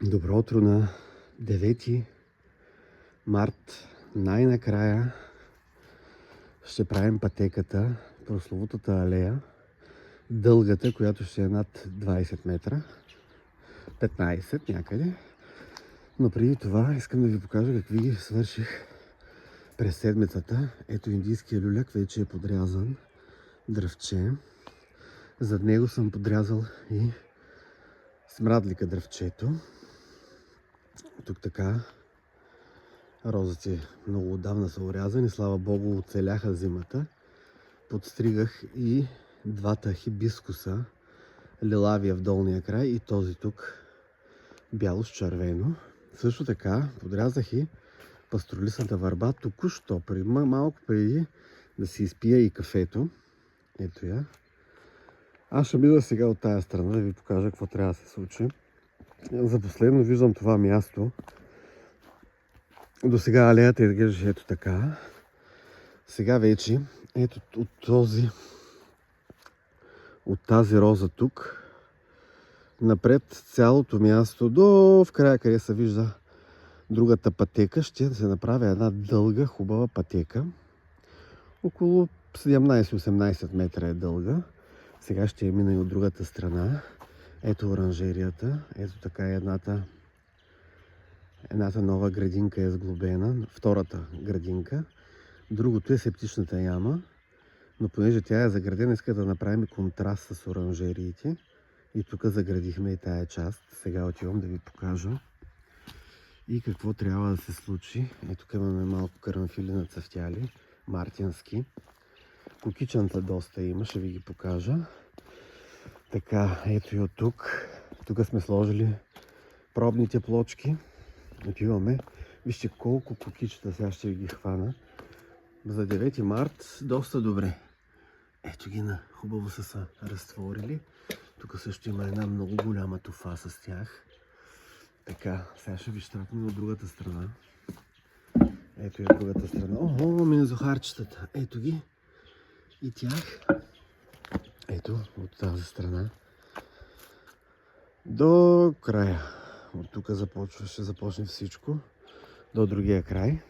Добро утро на 9 март. Най-накрая ще правим пътеката, прословутата алея, дългата, която ще е над 20 метра, 15 някъде. Но преди това искам да ви покажа какви свърших през седмицата. Ето индийския люляк вече е подрязан, дръвче. Зад него съм подрязал и смрадлика дръвчето. Тук така розите много отдавна са орязани, слава Богу, оцеляха зимата. Подстригах и двата хибискуса, лилавия в долния край и този тук бяло с червено. Също така подрязах и пастролисната върба току-що, малко преди да си изпия и кафето. Ето я. Аз ще мина сега от тая страна да ви покажа какво трябва да се случи. За последно виждам това място. До сега алеята изглеждаше ето така. Сега вече ето от тази роза тук напред цялото място до в края, къде се вижда другата пътека, ще се направи една дълга хубава пътека. Около 17-18 метра е дълга. Сега ще я мина и от другата страна. Ето оранжерията. Ето така едната нова градинка е сглобена. Втората градинка. Другото е септичната яма. Но понеже тя е заградена, иска да направим контраст с оранжериите. И тук заградихме и тая част. Сега отивам да ви покажа и какво трябва да се случи. Ето тук имаме малко карамфили на цъфтяли, мартински. Кукичанта доста има, ще ви ги покажа. Така, ето и от тук. Тук сме сложили пробните плочки. Отиваме. Вижте колко кукичета, сега ще ви ги хвана. За 9 март доста добре. Ето ги на хубаво са разтворили. Тук също има една много голяма туфа с тях. Така, сега ще ви щракнем от другата страна. Ето и от другата страна. Охо, минезохарчетата. Ето ги. И тях. Ето, от тази страна. До края. От тук ще започне всичко. До другия край.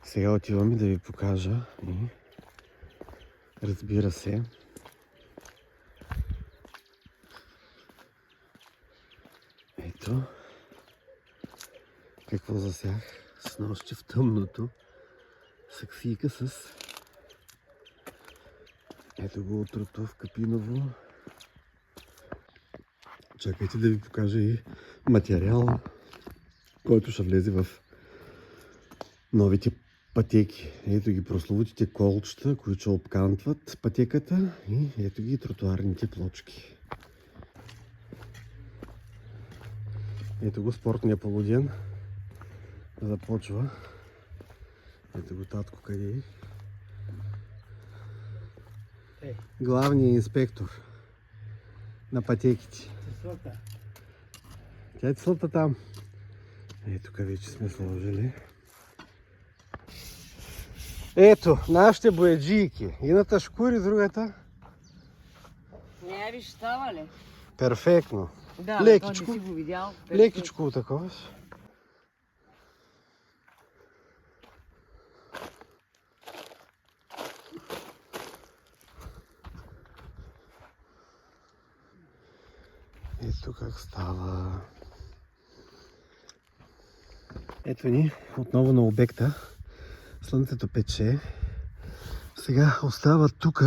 Сега отивам и да ви покажа. И разбира се, ето какво засях с нощи в тъмното. Саксийка с ето го утрото в Капиново. Чакайте да ви покажа и материала, който ще влезе в новите пътеки. Ето ги прословутите колчета, които ще обкантват пътеката, и ето ги тротуарните плочки. Ето го спортния полуден. Започва. Ето го татко къде е. Главният инспектор на пътеките. Тя е цълта там. Ето тук вече сме сложили. Ето, нашите бояджийки. Едната шкури, другата. Не, виж, става ли? Перфектно. Да, лекичко. не си го видял. Лекичко такова. Ето как става. Ето ни отново на обекта. Слънцето пече. Сега остава тук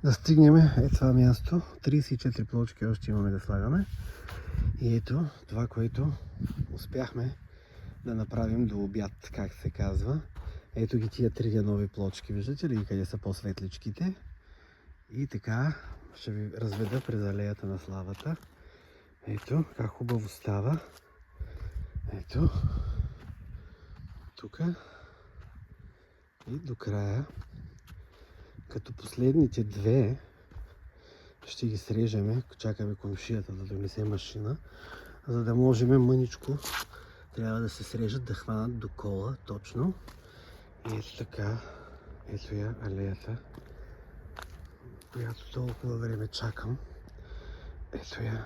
да стигнем това място. 34 плочки още имаме да слагаме. И ето това, което успяхме да направим до обяд, как се казва. Ето ги тия 3 нови плочки. Виждате ли къде са по-светличките? И така ще ви разведа през алеята на славата. Ето как хубаво става. Ето. Тук. И до края. Като последните две ще ги срежеме. Чакаме комшията да донесе машина. За да можем мъничко, трябва да се срежат, да хванат до кола точно. И ето така. Ето я алеята, която толкова време чакам. Ето я.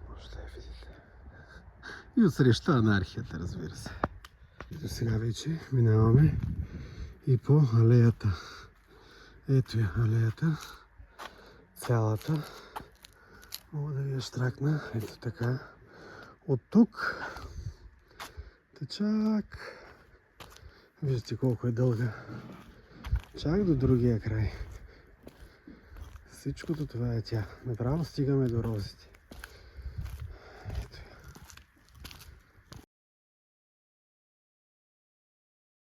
Може да я видите. И отсреща анархията, разбира се. Ето сега вече минаваме и по алеята. Ето я алеята. Цялата. Мога да ви я штракна. Ето така. От тук. Та чак. Виждате колко е дълга. Чак до другия край. Всичкото това е тя. Направо стигаме до розите.